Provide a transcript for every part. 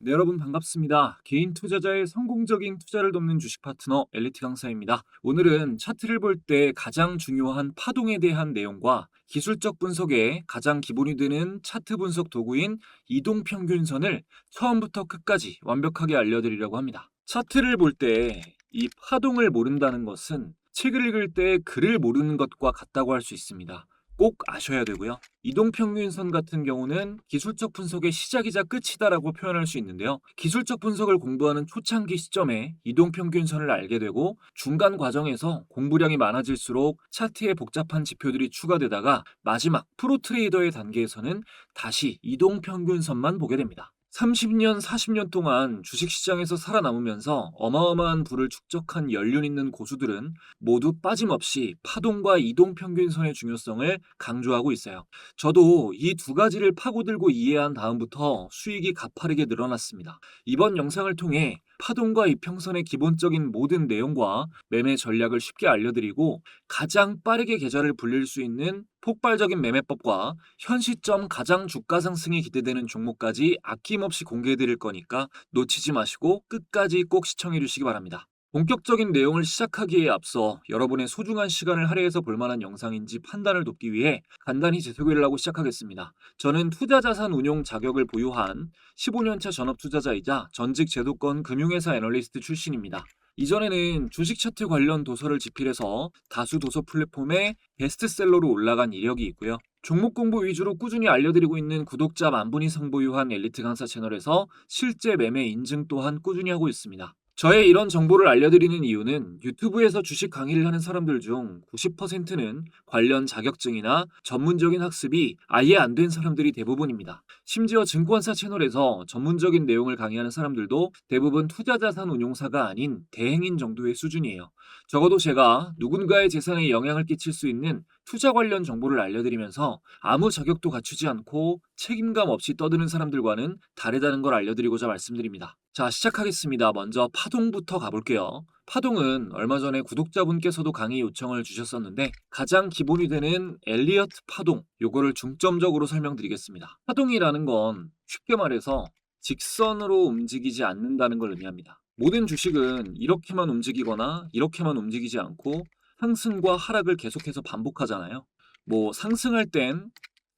네, 여러분 반갑습니다. 개인 투자자의 성공적인 투자를 돕는 주식 파트너 엘리트 강사입니다. 오늘은 차트를 볼 때 가장 중요한 파동에 대한 내용과 기술적 분석에 가장 기본이 되는 차트 분석 도구인 이동평균선을 처음부터 끝까지 완벽하게 알려드리려고 합니다. 차트를 볼 때 이 파동을 모른다는 것은 책을 읽을 때 글을 모르는 것과 같다고 할 수 있습니다. 꼭 아셔야 되고요. 이동평균선 같은 경우는 기술적 분석의 시작이자 끝이다라고 표현할 수 있는데요. 기술적 분석을 공부하는 초창기 시점에 이동평균선을 알게 되고 중간 과정에서 공부량이 많아질수록 차트에 복잡한 지표들이 추가되다가 마지막 프로 트레이더의 단계에서는 다시 이동평균선만 보게 됩니다. 30년, 40년 동안 주식시장에서 살아남으면서 어마어마한 부를 축적한 연륜 있는 고수들은 모두 빠짐없이 파동과 이동평균선의 중요성을 강조하고 있어요. 저도 이 두 가지를 파고들고 이해한 다음부터 수익이 가파르게 늘어났습니다. 이번 영상을 통해 파동과 이평선의 기본적인 모든 내용과 매매 전략을 쉽게 알려드리고 가장 빠르게 계좌를 불릴 수 있는 폭발적인 매매법과 현 시점 가장 주가 상승이 기대되는 종목까지 아낌없이 공개해 드릴 거니까 놓치지 마시고 끝까지 꼭 시청해 주시기 바랍니다. 본격적인 내용을 시작하기에 앞서 여러분의 소중한 시간을 할애해서 볼만한 영상인지 판단을 돕기 위해 간단히 제 소개를 하고 시작하겠습니다. 저는 투자자산 운용 자격을 보유한 15년차 전업 투자자이자 전직 제도권 금융회사 애널리스트 출신입니다. 이전에는 주식 차트 관련 도서를 집필해서 다수 도서 플랫폼에 베스트셀러로 올라간 이력이 있고요. 종목 공부 위주로 꾸준히 알려드리고 있는 구독자 10,000분 이상 보유한 엘리트 강사 채널에서 실제 매매 인증 또한 꾸준히 하고 있습니다. 저의 이런 정보를 알려드리는 이유는 유튜브에서 주식 강의를 하는 사람들 중 90%는 관련 자격증이나 전문적인 학습이 아예 안 된 사람들이 대부분입니다. 심지어 증권사 채널에서 전문적인 내용을 강의하는 사람들도 대부분 투자자산 운용사가 아닌 대행인 정도의 수준이에요. 적어도 제가 누군가의 재산에 영향을 끼칠 수 있는 투자 관련 정보를 알려드리면서 아무 자격도 갖추지 않고 책임감 없이 떠드는 사람들과는 다르다는 걸 알려드리고자 말씀드립니다. 자, 시작하겠습니다. 먼저 파동부터 가볼게요. 파동은 얼마 전에 구독자분께서도 강의 요청을 주셨었는데 가장 기본이 되는 엘리어트 파동, 요거를 중점적으로 설명드리겠습니다. 파동이라는 건 쉽게 말해서 직선으로 움직이지 않는다는 걸 의미합니다. 모든 주식은 이렇게만 움직이거나 이렇게만 움직이지 않고 상승과 하락을 계속해서 반복하잖아요. 뭐 상승할 땐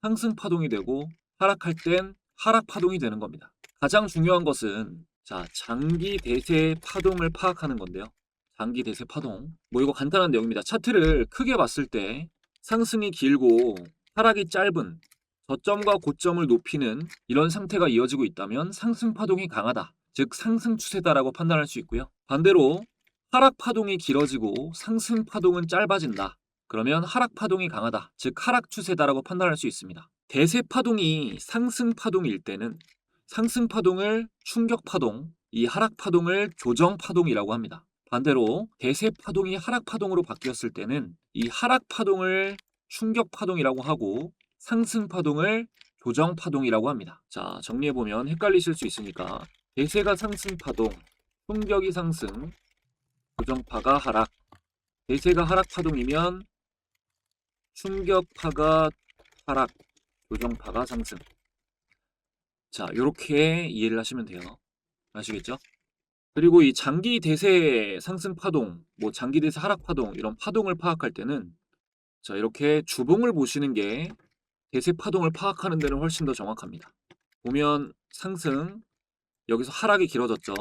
상승 파동이 되고 하락할 땐 하락 파동이 되는 겁니다. 가장 중요한 것은 장기 대세 파동을 파악하는 건데요. 장기 대세 파동. 뭐 이거 간단한 내용입니다. 차트를 크게 봤을 때 상승이 길고 하락이 짧은 저점과 고점을 높이는 이런 상태가 이어지고 있다면 상승 파동이 강하다. 즉 상승 추세다라고 판단할 수 있고요. 반대로 하락 파동이 길어지고 상승 파동은 짧아진다. 그러면 하락 파동이 강하다. 즉 하락 추세다라고 판단할 수 있습니다. 대세 파동이 상승 파동일 때는 상승 파동을 충격 파동, 이 하락 파동을 조정 파동이라고 합니다. 반대로 대세 파동이 하락 파동으로 바뀌었을 때는 이 하락 파동을 충격 파동이라고 하고 상승 파동을 조정 파동이라고 합니다. 자, 정리해 보면 헷갈리실 수 있으니까 대세가 상승 파동, 충격이 상승, 조정파가 하락. 대세가 하락 파동이면 충격파가 하락, 조정파가 상승. 자, 요렇게 이해를 하시면 돼요. 아시겠죠? 그리고 이 장기 대세 상승 파동, 뭐 장기 대세 하락 파동, 이런 파동을 파악할 때는 자, 이렇게 주봉을 보시는 게 대세 파동을 파악하는 데는 훨씬 더 정확합니다. 보면 상승, 여기서 하락이 길어졌죠.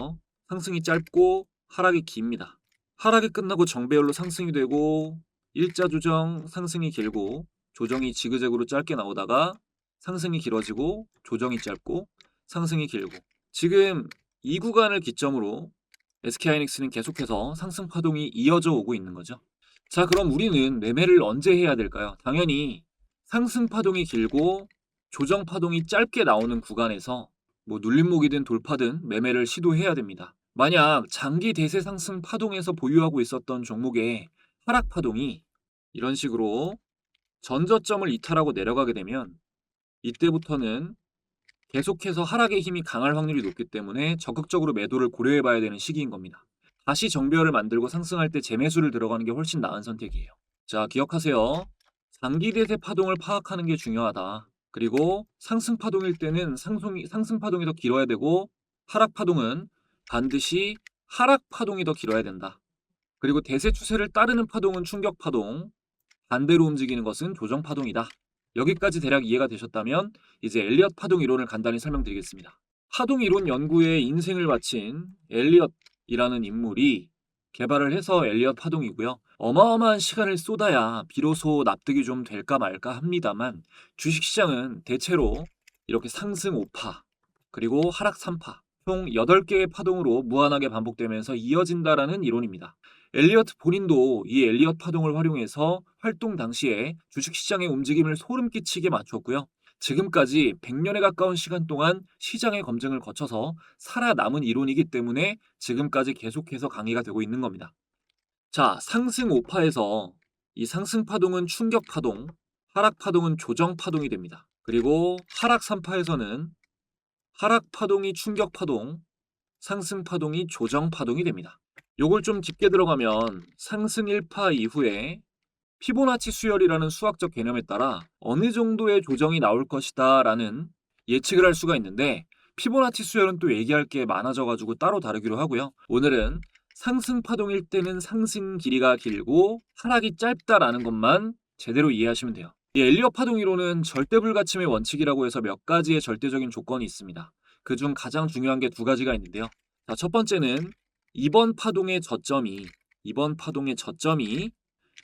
상승이 짧고 하락이 깁니다. 하락이 끝나고 정배열로 상승이 되고 일자 조정 상승이 길고 조정이 지그재그로 짧게 나오다가 상승이 길어지고 조정이 짧고 상승이 길고 지금 이 구간을 기점으로 SK하이닉스는 계속해서 상승 파동이 이어져 오고 있는 거죠. 자, 그럼 우리는 매매를 언제 해야 될까요? 당연히 상승 파동이 길고 조정 파동이 짧게 나오는 구간에서 뭐 눌림목이든 돌파든 매매를 시도해야 됩니다. 만약 장기 대세 상승 파동에서 보유하고 있었던 종목의 하락 파동이 이런 식으로 전저점을 이탈하고 내려가게 되면 이때부터는 계속해서 하락의 힘이 강할 확률이 높기 때문에 적극적으로 매도를 고려해 봐야 되는 시기인 겁니다. 다시 정배열을 만들고 상승할 때 재매수를 들어가는 게 훨씬 나은 선택이에요. 자, 기억하세요. 장기 대세 파동을 파악하는 게 중요하다. 그리고 상승 파동일 때는 상승 파동이 더 길어야 되고 하락 파동은 반드시 하락 파동이 더 길어야 된다. 그리고 대세 추세를 따르는 파동은 충격 파동, 반대로 움직이는 것은 조정 파동이다. 여기까지 대략 이해가 되셨다면 이제 엘리엇 파동 이론을 간단히 설명드리겠습니다. 파동 이론 연구에 인생을 바친 엘리엇이라는 인물이 개발을 해서 엘리엇 파동이고요. 어마어마한 시간을 쏟아야 비로소 납득이 좀 될까 말까 합니다만 주식시장은 대체로 이렇게 상승 5파 그리고 하락 3파 총 8개의 파동으로 무한하게 반복되면서 이어진다라는 이론입니다. 엘리어트 본인도 이 엘리엇 파동을 활용해서 활동 당시에 주식시장의 움직임을 소름 끼치게 맞췄고요. 지금까지 100년에 가까운 시간 동안 시장의 검증을 거쳐서 살아남은 이론이기 때문에 지금까지 계속해서 강의가 되고 있는 겁니다. 자, 상승 5파에서 이 상승 파동은 충격 파동, 하락 파동은 조정 파동이 됩니다. 그리고 하락 3파에서는 하락 파동이 충격 파동, 상승 파동이 조정 파동이 됩니다. 요걸 좀 깊게 들어가면 상승 1파 이후에 피보나치 수열이라는 수학적 개념에 따라 어느 정도의 조정이 나올 것이다 라는 예측을 할 수가 있는데 피보나치 수열은 또 얘기할 게 많아져 가지고 따로 다루기로 하고요. 오늘은 상승 파동일 때는 상승 길이가 길고 하락이 짧다라는 것만 제대로 이해하시면 돼요. 이 엘리엇 파동 이론은 절대불가침의 원칙이라고 해서 몇 가지의 절대적인 조건이 있습니다. 그중 가장 중요한 게 두 가지가 있는데요. 자, 첫 번째는 이번 파동의 저점이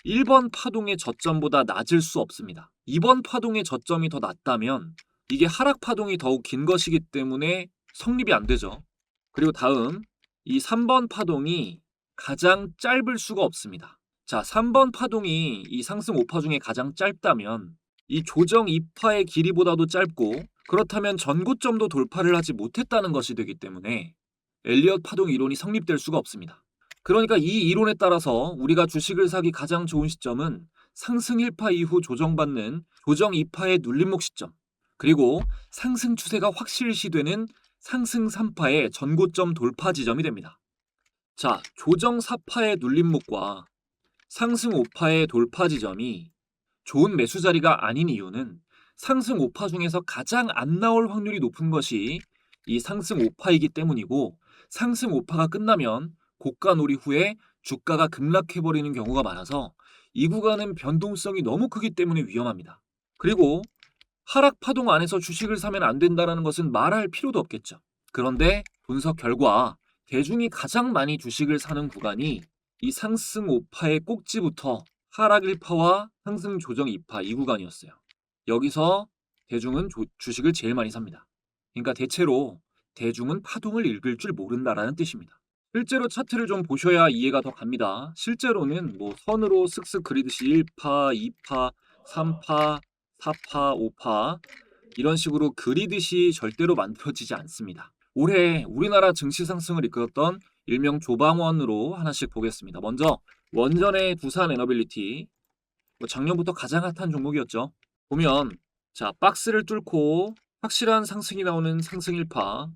1번 파동의 저점보다 낮을 수 없습니다. 2번 파동의 저점이 더 낮다면 이게 하락 파동이 더욱 긴 것이기 때문에 성립이 안 되죠. 그리고 다음 이 3번 파동이 가장 짧을 수가 없습니다. 자, 3번 파동이 이 상승 5파 중에 가장 짧다면 이 조정 2파의 길이보다도 짧고 그렇다면 전고점도 돌파를 하지 못했다는 것이 되기 때문에 엘리엇 파동 이론이 성립될 수가 없습니다. 그러니까 이 이론에 따라서 우리가 주식을 사기 가장 좋은 시점은 상승 1파 이후 조정받는 조정 2파의 눌림목 시점, 그리고 상승 추세가 확실시되는 상승 3파의 전고점 돌파 지점이 됩니다. 자, 조정 4파의 눌림목과 상승 5파의 돌파 지점이 좋은 매수 자리가 아닌 이유는 상승 5파 중에서 가장 안 나올 확률이 높은 것이 이 상승 5파이기 때문이고 상승 5파가 끝나면 고가 놀이 후에 주가가 급락해버리는 경우가 많아서 이 구간은 변동성이 너무 크기 때문에 위험합니다. 그리고 하락 파동 안에서 주식을 사면 안 된다는 것은 말할 필요도 없겠죠. 그런데 분석 결과 대중이 가장 많이 주식을 사는 구간이 이 상승 5파의 꼭지부터 하락 1파와 상승 조정 2파 이 구간이었어요. 여기서 대중은 주식을 제일 많이 삽니다. 그러니까 대체로 대중은 파동을 읽을 줄 모른다라는 뜻입니다. 실제로 차트를 좀 보셔야 이해가 더 갑니다. 실제로는 뭐 선으로 쓱쓱 그리듯이 1파, 2파, 3파, 4파, 5파 이런 식으로 그리듯이 절대로 만들어지지 않습니다. 올해 우리나라 증시 상승을 이끌었던 일명 조방원으로 하나씩 보겠습니다. 먼저 원전의 두산에너빌리티, 작년부터 가장 핫한 종목이었죠. 보면 자, 박스를 뚫고 확실한 상승이 나오는 상승 1파,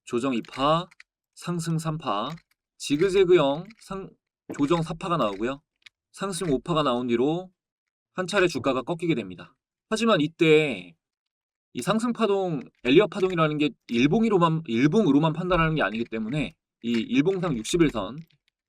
조정 2파, 상승 3파, 지그재그형 조정 4파가 나오고요. 상승 5파가 나온 뒤로 한 차례 주가가 꺾이게 됩니다. 하지만 이때 이 상승 파동, 엘리엇 파동이라는 게 일봉으로만 판단하는 게 아니기 때문에 이 일봉상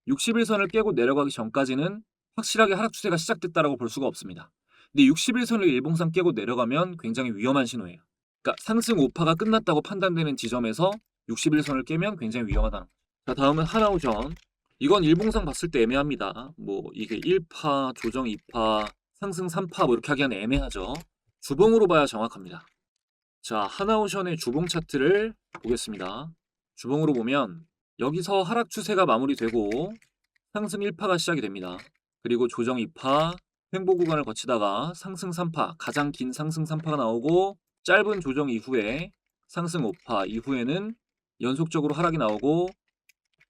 60일선을 깨고 내려가기 전까지는 확실하게 하락 추세가 시작됐다라고 볼 수가 없습니다. 근데 60일선을 일봉상 깨고 내려가면 굉장히 위험한 신호예요. 그러니까 상승 5파가 끝났다고 판단되는 지점에서 60일선을 깨면 굉장히 위험하다는 거죠. 자, 다음은 하나오션. 이건 일봉상 봤을 때 애매합니다. 뭐 이게 1파, 조정 2파, 상승 3파 뭐 이렇게 하기엔 애매하죠. 주봉으로 봐야 정확합니다. 자, 하나오션의 주봉 차트를 보겠습니다. 주봉으로 보면 여기서 하락 추세가 마무리되고 상승 1파가 시작이 됩니다. 그리고 조정 2파, 횡보 구간을 거치다가 상승 3파, 가장 긴 상승 3파가 나오고 짧은 조정 이후에 상승 5파, 이후에는 연속적으로 하락이 나오고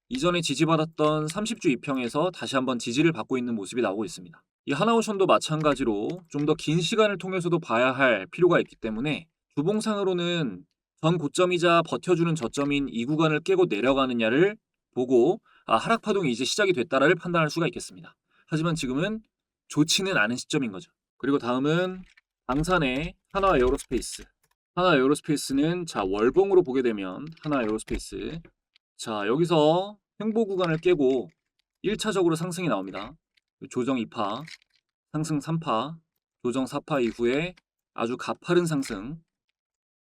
이전에 지지받았던 30주 이평에서 다시 한번 지지를 받고 있는 모습이 나오고 있습니다. 이 하나오션도 마찬가지로 좀 더 긴 시간을 통해서도 봐야 할 필요가 있기 때문에 주봉상으로는 전 고점이자 버텨주는 저점인 이 구간을 깨고 내려가느냐를 보고 하락 파동이 이제 시작이 됐다를 판단할 수가 있겠습니다. 하지만 지금은 좋지는 않은 시점인 거죠. 그리고 다음은 방산의 하나 에어로스페이스. 하나 에어로스페이스는 자 월봉으로 보게 되면 하나 에어로스페이스 자 여기서 횡보 구간을 깨고 1차적으로 상승이 나옵니다. 조정 2파, 상승 3파, 조정 4파 이후에 아주 가파른 상승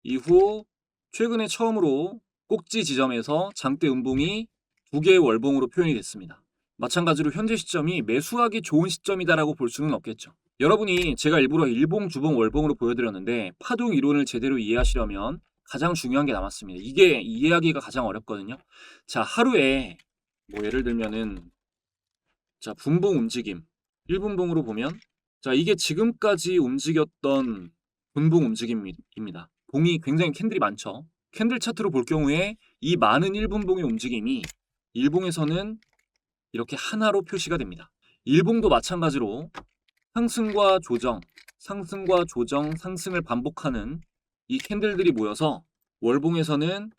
이후 최근에 처음으로 꼭지 지점에서 장대 음봉이 2개의 월봉으로 표현이 됐습니다. 마찬가지로 현재 시점이 매수하기 좋은 시점이다라고 볼 수는 없겠죠. 여러분이 제가 일부러 일봉, 주봉, 월봉으로 보여드렸는데 파동 이론을 제대로 이해하시려면 가장 중요한 게 남았습니다. 이게 이해하기가 가장 어렵거든요. 자, 하루에 뭐 예를 들면은 자, 분봉 움직임 1분봉으로 보면 자, 이게 지금까지 움직였던 분봉 움직임입니다. 봉이 굉장히 캔들이 많죠. 캔들 차트로 볼 경우에 이 많은 1분봉의 움직임이 일봉에서는 이렇게 하나로 표시가 됩니다. 일봉도 마찬가지로 상승과 조정, 상승과 조정, 상승을 반복하는 이 캔들들이 모여서 월봉에서는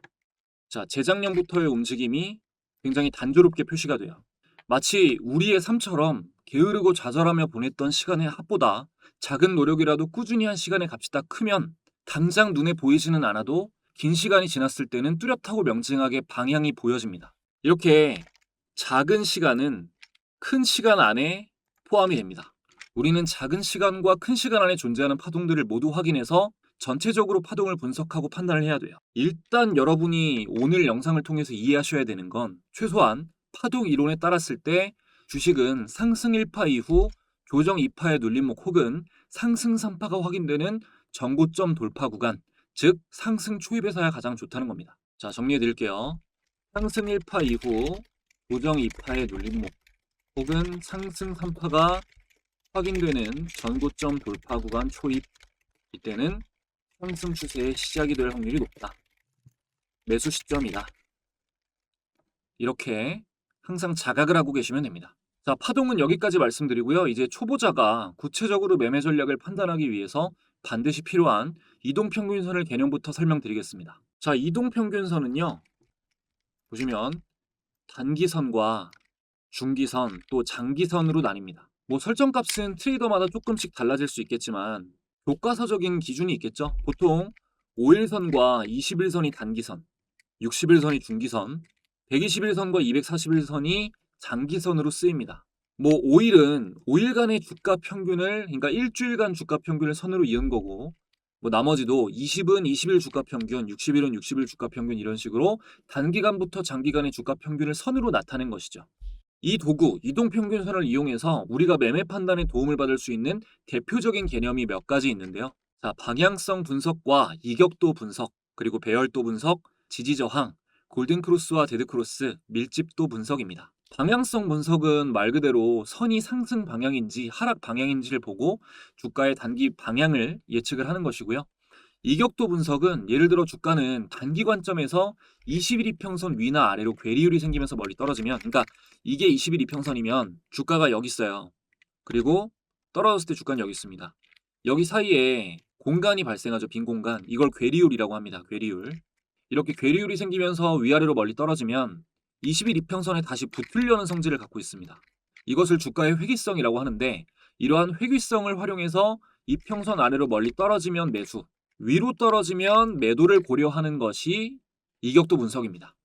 자, 재작년부터의 움직임이 굉장히 단조롭게 표시가 돼요. 마치 우리의 삶처럼 게으르고 좌절하며 보냈던 시간의 합보다 작은 노력이라도 꾸준히 한 시간의 값이 딱 크면 당장 눈에 보이지는 않아도 긴 시간이 지났을 때는 뚜렷하고 명징하게 방향이 보여집니다. 이렇게 작은 시간은 큰 시간 안에 포함이 됩니다. 우리는 작은 시간과 큰 시간 안에 존재하는 파동들을 모두 확인해서 전체적으로 파동을 분석하고 판단을 해야 돼요. 일단 여러분이 오늘 영상을 통해서 이해하셔야 되는 건 최소한 파동 이론에 따랐을 때 주식은 상승 1파 이후 조정 2파의 눌림목 혹은 상승 3파가 확인되는 전고점 돌파 구간, 즉 상승 초입에서야 가장 좋다는 겁니다. 자, 정리해 드릴게요. 상승 1파 이후 조정 2파의 눌림목 혹은 상승 3파가 확인되는 전고점 돌파 구간 초입, 이때는 상승 추세의 시작이 될 확률이 높다. 매수 시점이다. 이렇게 항상 자각을 하고 계시면 됩니다. 자, 파동은 여기까지 말씀드리고요. 이제 초보자가 구체적으로 매매 전략을 판단하기 위해서 반드시 필요한 이동평균선을 개념부터 설명드리겠습니다. 자, 이동평균선은요. 보시면 단기선과 중기선 또 장기선으로 나뉩니다. 뭐 설정값은 트레이더마다 조금씩 달라질 수 있겠지만 교과서적인 기준이 있겠죠. 보통 5일선과 21선이 단기선, 60일선이 중기선, 121선과 241선이 장기선으로 쓰입니다. 뭐 5일은 5일간의 주가 평균을 그러니까 일주일간 주가 평균을 선으로 이은 거고 뭐 나머지도 20은 20일 주가 평균, 60일은 60일 주가 평균 이런 식으로 단기간부터 장기간의 주가 평균을 선으로 나타낸 것이죠. 이 도구, 이동평균선을 이용해서 우리가 매매 판단에 도움을 받을 수 있는 대표적인 개념이 몇 가지 있는데요. 자, 방향성 분석과 이격도 분석, 그리고 배열도 분석, 지지저항, 골든크로스와 데드크로스, 밀집도 분석입니다. 방향성 분석은 말 그대로 선이 상승 방향인지 하락 방향인지를 보고 주가의 단기 방향을 예측을 하는 것이고요. 이격도 분석은 예를 들어 주가는 단기 관점에서 20일 이평선 위나 아래로 괴리율이 생기면서 멀리 떨어지면 그러니까 이게 20일 이평선이면 주가가 여기 있어요. 그리고 떨어졌을 때 주가는 여기 있습니다. 여기 사이에 공간이 발생하죠. 빈 공간. 이걸 괴리율이라고 합니다. 괴리율. 이렇게 괴리율이 생기면서 위아래로 멀리 떨어지면 20일 이평선에 다시 붙으려는 성질을 갖고 있습니다. 이것을 주가의 회귀성이라고 하는데 이러한 회귀성을 활용해서 이평선 아래로 멀리 떨어지면 매수, 위로 떨어지면 매도를 고려하는 것이 이격도 분석입니다.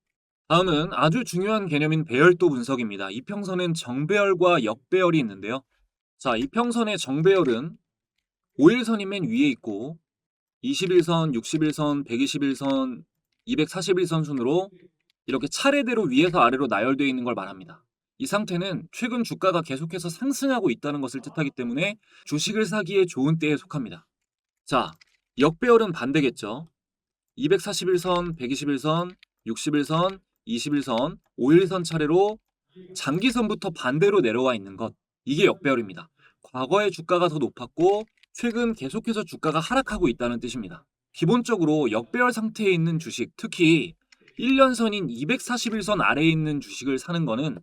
다음은 아주 중요한 개념인 배열도 분석입니다. 이평선은 정배열과 역배열이 있는데요. 자, 이평선의 정배열은 5일선이 맨 위에 있고 21선, 61선, 121선, 241선 순으로 이렇게 차례대로 위에서 아래로 나열되어 있는 걸 말합니다. 이 상태는 최근 주가가 계속해서 상승하고 있다는 것을 뜻하기 때문에 주식을 사기에 좋은 때에 속합니다. 자, 역배열은 반대겠죠. 241선, 121선, 61선, 21선, 5일선 차례로 장기선부터 반대로 내려와 있는 것. 이게 역배열입니다. 과거의 주가가 더 높았고 최근 계속해서 주가가 하락하고 있다는 뜻입니다. 기본적으로 역배열 상태에 있는 주식, 특히 1년선인 241선 아래에 있는 주식을 사는 거는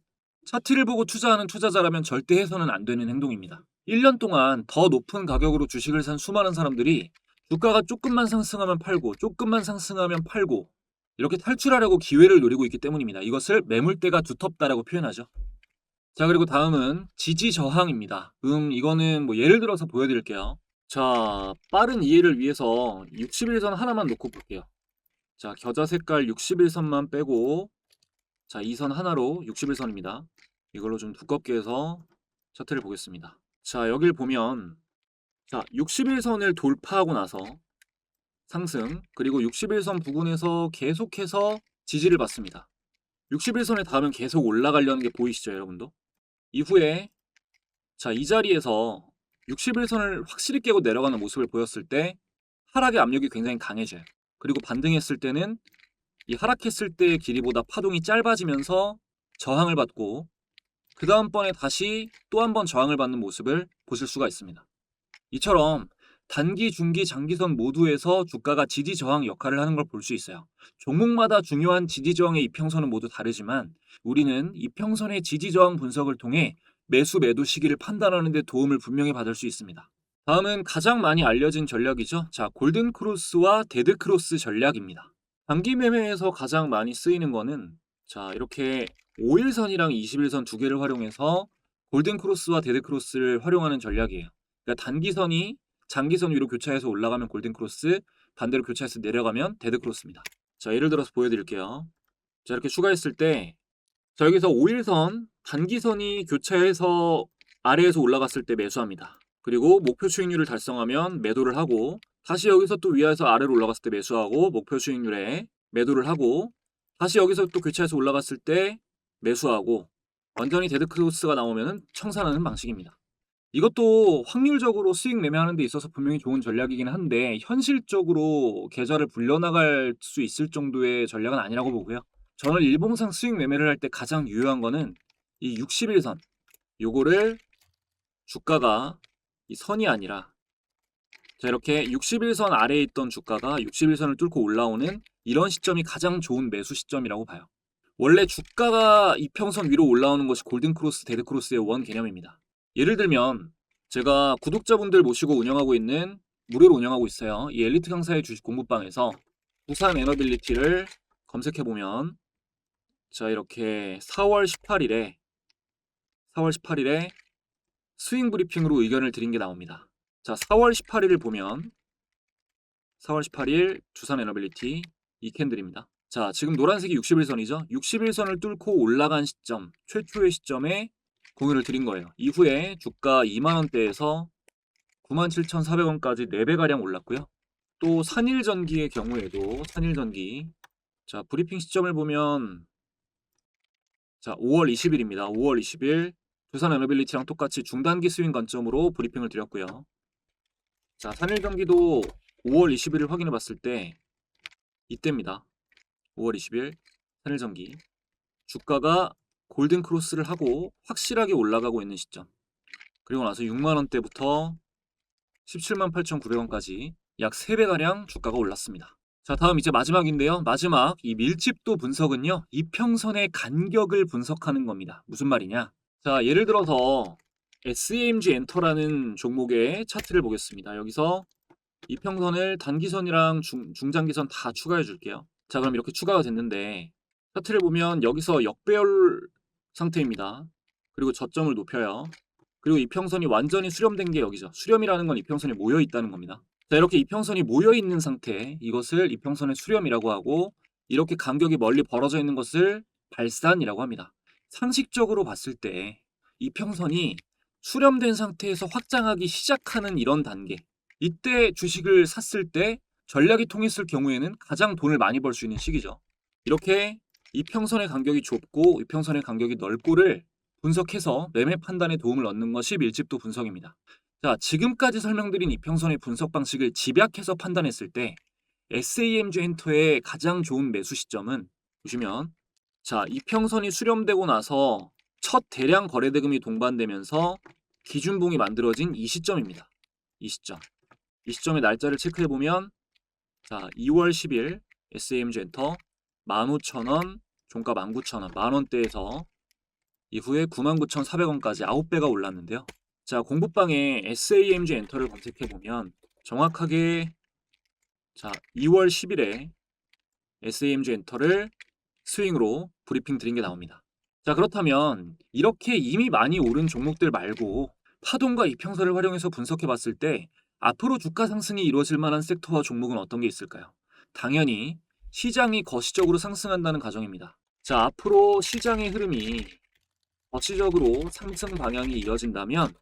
차트를 보고 투자하는 투자자라면 절대 해서는 안 되는 행동입니다. 1년 동안 더 높은 가격으로 주식을 산 수많은 사람들이 주가가 조금만 상승하면 팔고 조금만 상승하면 팔고 이렇게 탈출하려고 기회를 노리고 있기 때문입니다. 이것을 매물대가 두텁다라고 표현하죠. 자, 그리고 다음은 지지 저항입니다. 이거는 뭐 예를 들어서 보여드릴게요. 자, 빠른 이해를 위해서 61선 하나만 놓고 볼게요. 자, 겨자 색깔 61선만 빼고, 자, 이 선 하나로 61선입니다. 이걸로 좀 두껍게 해서 차트를 보겠습니다. 자, 여길 보면, 자, 61선을 돌파하고 나서 상승, 그리고 61선 부근에서 계속해서 지지를 받습니다. 61선에 닿으면 계속 올라가려는 게 보이시죠, 여러분도? 이후에, 자, 이 자리에서 61선을 확실히 깨고 내려가는 모습을 보였을 때 하락의 압력이 굉장히 강해져요. 그리고 반등했을 때는 이 하락했을 때의 길이보다 파동이 짧아지면서 저항을 받고, 그 다음번에 다시 또 한 번 저항을 받는 모습을 보실 수가 있습니다. 이처럼 단기, 중기, 장기선 모두에서 주가가 지지 저항 역할을 하는 걸 볼 수 있어요. 종목마다 중요한 지지 저항의 이평선은 모두 다르지만 우리는 이평선의 지지 저항 분석을 통해 매수 매도 시기를 판단하는 데 도움을 분명히 받을 수 있습니다. 다음은 가장 많이 알려진 전략이죠. 자, 골든 크로스와 데드 크로스 전략입니다. 단기 매매에서 가장 많이 쓰이는 거는, 자, 이렇게 5일선이랑 21선 두 개를 활용해서 골든 크로스와 데드 크로스를 활용하는 전략이에요. 그러니까 단기선이 장기선 위로 교차해서 올라가면 골든 크로스, 반대로 교차해서 내려가면 데드 크로스입니다. 자, 예를 들어서 보여드릴게요. 자, 이렇게 추가했을 때, 자, 여기서 5일선 단기선이 교차해서 아래에서 올라갔을 때 매수합니다. 그리고 목표 수익률을 달성하면 매도를 하고, 다시 여기서 또 위에서 아래로 올라갔을 때 매수하고, 목표 수익률에 매도를 하고, 다시 여기서 또 교차해서 올라갔을 때 매수하고, 완전히 데드 크로스가 나오면 청산하는 방식입니다. 이것도 확률적으로 수익 매매하는 데 있어서 분명히 좋은 전략이긴 한데 현실적으로 계좌를 불려나갈 수 있을 정도의 전략은 아니라고 보고요. 저는 일봉상 수익 매매를 할 때 가장 유효한 거는 이 61선, 요거를 주가가 이 선이 아니라, 자, 이렇게 61선 아래에 있던 주가가 61선을 뚫고 올라오는 이런 시점이 가장 좋은 매수 시점이라고 봐요. 원래 주가가 이평선 위로 올라오는 것이 골든크로스, 데드크로스의 원 개념입니다. 예를 들면 제가 구독자분들 모시고 운영하고 있는, 무료로 운영하고 있어요, 이 엘리트 강사의 주식 공부방에서 부산 에너빌리티를 검색해보면, 자, 이렇게 4월 18일에 스윙 브리핑으로 의견을 드린 게 나옵니다. 자, 4월 18일을 보면 4월 18일 두산 에너빌리티 이 캔들입니다. 자, 지금 노란색이 61선이죠. 61선을 뚫고 올라간 시점, 최초의 시점에 공유를 드린 거예요. 이후에 주가 2만원대에서 97,400원까지 4배가량 올랐고요. 또 산일전기의 경우에도 산일전기, 자, 브리핑 시점을 보면, 자, 5월 20일입니다. 5월 20일 두산 에너빌리티랑 똑같이 중단기 스윙 관점으로 브리핑을 드렸고요. 자, 산일전기도 5월 20일을 확인해 봤을 때 이때입니다. 5월 20일 산일전기 주가가 골든 크로스를 하고 확실하게 올라가고 있는 시점, 그리고 나서 6만원대부터 17만 8,900원까지 약 3배가량 주가가 올랐습니다. 자, 다음 이제 마지막인데요. 마지막 이 밀집도 분석은요, 이평선의 간격을 분석하는 겁니다. 무슨 말이냐? 자, 예를 들어서 SAMG 엔터라는 종목의 차트를 보겠습니다. 여기서 이평선을 단기선이랑 중장기선 다 추가해 줄게요. 자, 그럼 이렇게 추가가 됐는데 차트를 보면 여기서 역배열 상태입니다. 그리고 저점을 높여요. 그리고 이평선이 완전히 수렴된 게 여기죠. 수렴이라는 건 이평선이 모여 있다는 겁니다. 자, 이렇게 이평선이 모여 있는 상태, 이것을 이평선의 수렴이라고 하고, 이렇게 간격이 멀리 벌어져 있는 것을 발산이라고 합니다. 상식적으로 봤을 때 이평선이 수렴된 상태에서 확장하기 시작하는 이런 단계, 이때 주식을 샀을 때 전략이 통했을 경우에는 가장 돈을 많이 벌 수 있는 시기죠. 이렇게 이평선의 간격이 좁고 이평선의 간격이 넓고를 분석해서 매매 판단에 도움을 얻는 것이 밀집도 분석입니다. 자, 지금까지 설명드린 이평선의 분석 방식을 집약해서 판단했을 때 SAMG 엔터의 가장 좋은 매수 시점은, 보시면, 자, 이평선이 수렴되고 나서 첫 대량 거래 대금이 동반되면서 기준봉이 만들어진 이 시점입니다. 이 시점. 이 시점의 날짜를 체크해 보면, 자, 2월 10일 SAMG 엔터 15,000원, 종가 19,000원, 만원대에서 이후에 99,400원까지 9배가 올랐는데요. 자, 공부방에 SAMG 엔터를 검색해 보면 정확하게, 자, 2월 10일에 SAMG 엔터를 스윙으로 브리핑 드린 게 나옵니다. 자, 그렇다면 이렇게 이미 많이 오른 종목들 말고 파동과 이평선을 활용해서 분석해 봤을 때 앞으로 주가 상승이 이루어질 만한 섹터와 종목은 어떤 게 있을까요? 당연히 시장이 거시적으로 상승한다는 가정입니다. 자, 앞으로 시장의 흐름이 거시적으로 상승 방향이 이어진다면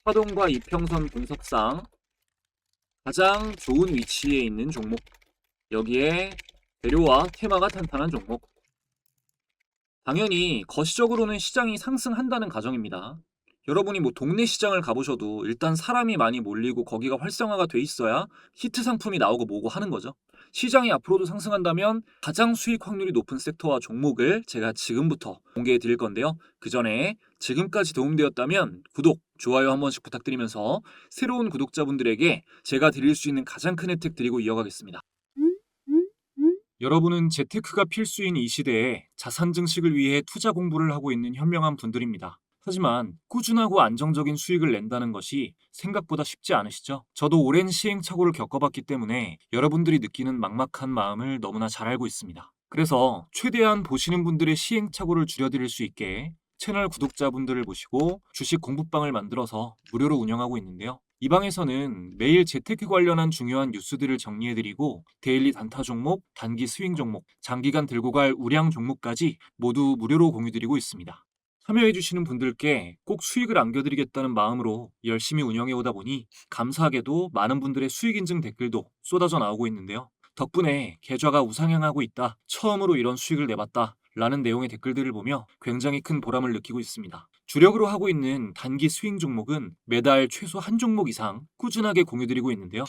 파동과 이평선 분석상 가장 좋은 위치에 있는 종목, 여기에 재료와 테마가 탄탄한 종목, 당연히 거시적으로는 시장이 상승한다는 가정입니다. 여러분이 뭐 동네 시장을 가보셔도 일단 사람이 많이 몰리고 거기가 활성화가 돼 있어야 히트 상품이 나오고 뭐고 하는 거죠. 시장이 앞으로도 상승한다면 가장 수익 확률이 높은 섹터와 종목을 제가 지금부터 공개해 드릴 건데요. 그 전에 지금까지 도움되었다면 구독, 좋아요 한 번씩 부탁드리면서 새로운 구독자분들에게 제가 드릴 수 있는 가장 큰 혜택 드리고 이어가겠습니다. 여러분은 재테크가 필수인 이 시대에 자산 증식을 위해 투자 공부를 하고 있는 현명한 분들입니다. 하지만 꾸준하고 안정적인 수익을 낸다는 것이 생각보다 쉽지 않으시죠? 저도 오랜 시행착오를 겪어봤기 때문에 여러분들이 느끼는 막막한 마음을 너무나 잘 알고 있습니다. 그래서 최대한 보시는 분들의 시행착오를 줄여드릴 수 있게 채널 구독자분들을 모시고 주식 공부방을 만들어서 무료로 운영하고 있는데요. 이 방에서는 매일 재테크 관련한 중요한 뉴스들을 정리해드리고 데일리 단타 종목, 단기 스윙 종목, 장기간 들고 갈 우량 종목까지 모두 무료로 공유드리고 있습니다. 참여해주시는 분들께 꼭 수익을 안겨드리겠다는 마음으로 열심히 운영해오다 보니 감사하게도 많은 분들의 수익 인증 댓글도 쏟아져 나오고 있는데요. 덕분에 계좌가 우상향하고 있다, 처음으로 이런 수익을 내봤다 라는 내용의 댓글들을 보며 굉장히 큰 보람을 느끼고 있습니다. 주력으로 하고 있는 단기 스윙 종목은 매달 최소 한 종목 이상 꾸준하게 공유드리고 있는데요.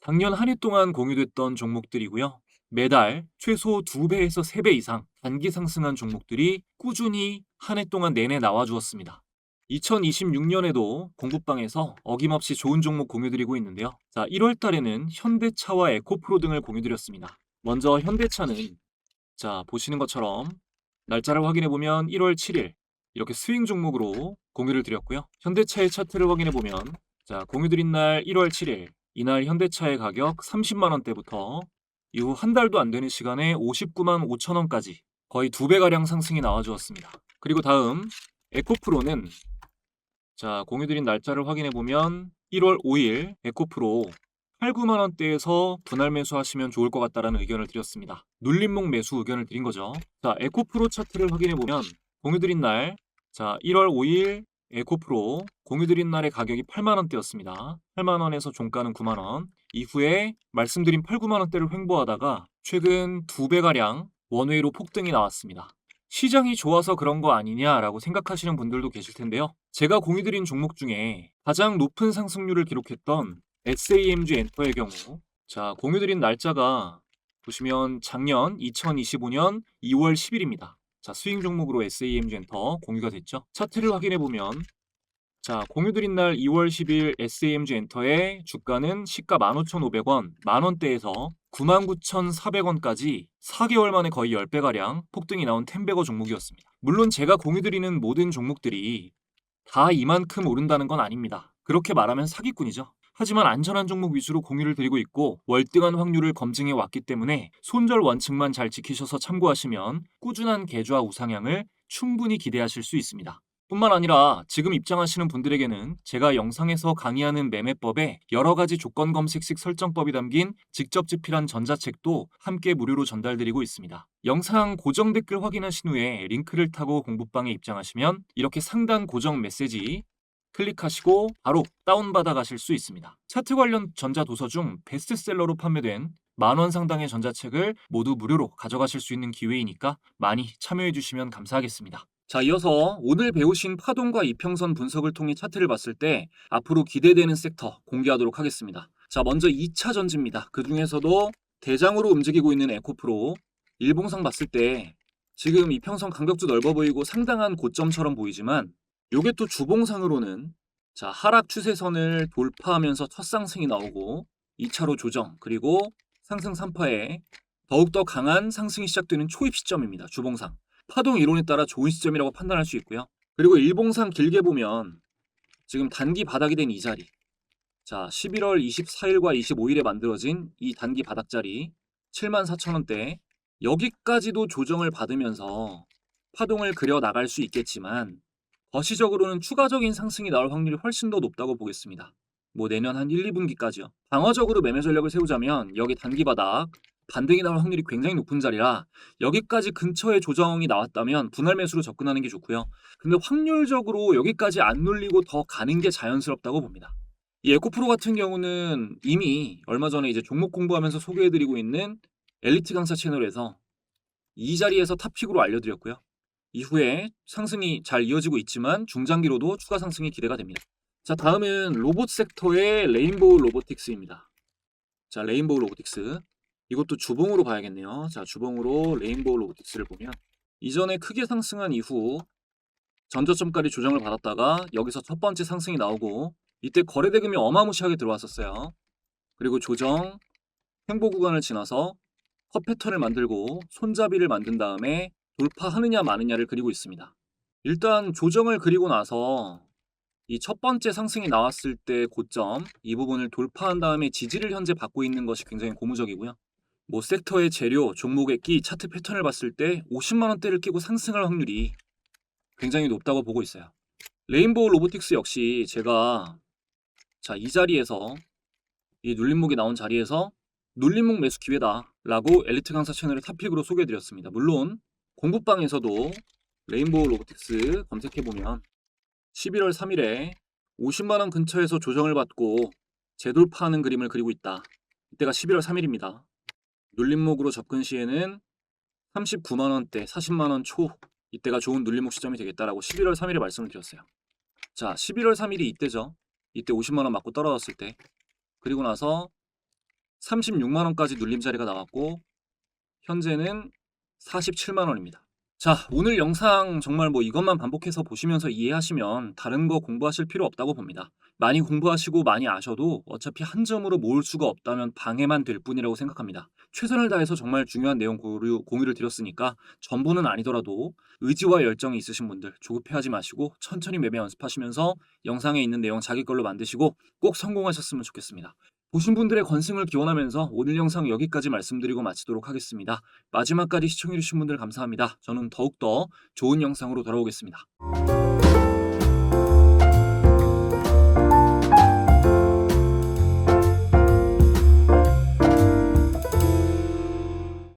작년 한 해 동안 공유됐던 종목들이고요. 매달 최소 2배에서 3배 이상 단기 상승한 종목들이 꾸준히 한 해 동안 내내 나와주었습니다. 2026년에도 공부방에서 어김없이 좋은 종목 공유드리고 있는데요. 자, 1월 달에는 현대차와 에코프로 등을 공유드렸습니다. 먼저 현대차는 보시는 것처럼 날짜를 확인해 보면 1월 7일 이렇게 스윙 종목으로 공유를 드렸고요. 현대차의 차트를 확인해 보면 공유드린 날 1월 7일 이날 현대차의 가격 30만 원대부터 이후 한 달도 안 되는 시간에 59만 5천 원까지 거의 2배가량 상승이 나와주었습니다. 그리고 다음 에코프로는 공유드린 날짜를 확인해 보면 1월 5일 에코프로 8, 9만 원대에서 분할 매수하시면 좋을 것 같다라는 의견을 드렸습니다. 눌림목 매수 의견을 드린 거죠. 에코프로 차트를 확인해 보면 공유드린 날 1월 5일 에코프로 공유드린 날의 가격이 8만 원대였습니다. 8만 원에서 종가는 9만 원. 이후에 말씀드린 8, 9만 원대를 횡보하다가 최근 2배가량 원웨이로 폭등이 나왔습니다. 시장이 좋아서 그런 거 아니냐라고 생각하시는 분들도 계실 텐데요. 제가 공유드린 종목 중에 가장 높은 상승률을 기록했던 SAMG 엔터의 경우 공유드린 날짜가 보시면 작년 2025년 2월 10일입니다. 스윙 종목으로 SAMG 엔터 공유가 됐죠. 차트를 확인해 보면 공유드린 날 2월 10일 SAMG 엔터의 주가는 시가 15,500원, 만원대에서 99,400원까지 4개월 만에 거의 10배가량 폭등이 나온 텐베거 종목이었습니다. 물론 제가 공유드리는 모든 종목들이 다 이만큼 오른다는 건 아닙니다. 그렇게 말하면 사기꾼이죠. 하지만 안전한 종목 위주로 공유를 드리고 있고 월등한 확률을 검증해 왔기 때문에 손절 원칙만 잘 지키셔서 참고하시면 꾸준한 계좌 우상향을 충분히 기대하실 수 있습니다. 뿐만 아니라 지금 입장하시는 분들에게는 제가 영상에서 강의하는 매매법에 여러 가지 조건 검색식 설정법이 담긴 직접 집필한 전자책도 함께 무료로 전달드리고 있습니다. 영상 고정 댓글 확인하신 후에 링크를 타고 공부방에 입장하시면 이렇게 상단 고정 메시지 클릭하시고 바로 다운받아 가실 수 있습니다. 차트 관련 전자도서 중 베스트셀러로 판매된 만원 상당의 전자책을 모두 무료로 가져가실 수 있는 기회이니까 많이 참여해 주시면 감사하겠습니다. 이어서 오늘 배우신 파동과 이평선 분석을 통해 차트를 봤을 때 앞으로 기대되는 섹터 공개하도록 하겠습니다. 먼저 2차 전지입니다. 그 중에서도 대장으로 움직이고 있는 에코프로 일봉상 봤을 때 지금 이평선 간격도 넓어 보이고 상당한 고점처럼 보이지만 요게 또 주봉상으로는 하락 추세선을 돌파하면서 첫 상승이 나오고 2차로 조정 그리고 상승 3파에 더욱더 강한 상승이 시작되는 초입 시점입니다. 주봉상. 파동 이론에 따라 좋은 시점이라고 판단할 수 있고요. 그리고 일봉상 길게 보면 지금 단기 바닥이 된 이 자리 11월 24일과 25일에 만들어진 이 단기 바닥 자리 74,000원대 여기까지도 조정을 받으면서 파동을 그려 나갈 수 있겠지만 거시적으로는 추가적인 상승이 나올 확률이 훨씬 더 높다고 보겠습니다. 뭐 내년 한 1, 2분기까지요. 방어적으로 매매 전략을 세우자면 여기 단기 바닥 반등이 나올 확률이 굉장히 높은 자리라 여기까지 근처에 조정이 나왔다면 분할 매수로 접근하는 게 좋고요. 근데 확률적으로 여기까지 안 눌리고 더 가는 게 자연스럽다고 봅니다. 이 에코프로 같은 경우는 이미 얼마 전에 이제 종목 공부하면서 소개해드리고 있는 엘리트 강사 채널에서 이 자리에서 탑픽으로 알려드렸고요. 이후에 상승이 잘 이어지고 있지만 중장기로도 추가 상승이 기대가 됩니다. 자, 다음은 로봇 섹터의 레인보우 로보틱스입니다. 자, 레인보우 로보틱스. 이것도 주봉으로 봐야겠네요. 자, 주봉으로 레인보우 로보틱스를 보면 이전에 크게 상승한 이후 전저점까지 조정을 받았다가 여기서 첫 번째 상승이 나오고 이때 거래대금이 어마무시하게 들어왔었어요. 그리고 조정, 횡보 구간을 지나서 컷 패턴을 만들고 손잡이를 만든 다음에 돌파하느냐 마느냐를 그리고 있습니다. 일단 조정을 그리고 나서 이 첫 번째 상승이 나왔을 때 고점 이 부분을 돌파한 다음에 지지를 현재 받고 있는 것이 굉장히 고무적이고요. 뭐 섹터의 재료, 종목의 끼, 차트 패턴을 봤을 때 50만 원대를 끼고 상승할 확률이 굉장히 높다고 보고 있어요. 레인보우 로보틱스 역시 제가 이 자리에서 이 눌림목이 나온 자리에서 눌림목 매수 기회다 라고 엘리트 강사 채널의 탑픽으로 소개해드렸습니다. 물론 공부방에서도 레인보우 로보틱스 검색해보면 11월 3일에 50만원 근처에서 조정을 받고 재돌파하는 그림을 그리고 있다. 이때가 11월 3일입니다. 눌림목으로 접근 시에는 39만원대 40만원 초 이때가 좋은 눌림목 시점이 되겠다라고 11월 3일에 말씀을 드렸어요. 자, 11월 3일이 이때죠. 이때 50만원 맞고 떨어졌을 때. 그리고 나서 36만원까지 눌림 자리가 나왔고 현재는 47만원입니다. 자, 오늘 영상 정말 뭐 이것만 반복해서 보시면서 이해하시면 다른 거 공부하실 필요 없다고 봅니다. 많이 공부하시고 많이 아셔도 어차피 한 점으로 모을 수가 없다면 방해만 될 뿐이라고 생각합니다. 최선을 다해서 정말 중요한 내용 공유를 드렸으니까 전부는 아니더라도 의지와 열정이 있으신 분들 조급해하지 마시고 천천히 매매 연습하시면서 영상에 있는 내용 자기 걸로 만드시고 꼭 성공하셨으면 좋겠습니다. 보신 분들의 건승을 기원하면서 오늘 영상 여기까지 말씀드리고 마치도록 하겠습니다. 마지막까지 시청해주신 분들 감사합니다. 저는 더욱더 좋은 영상으로 돌아오겠습니다.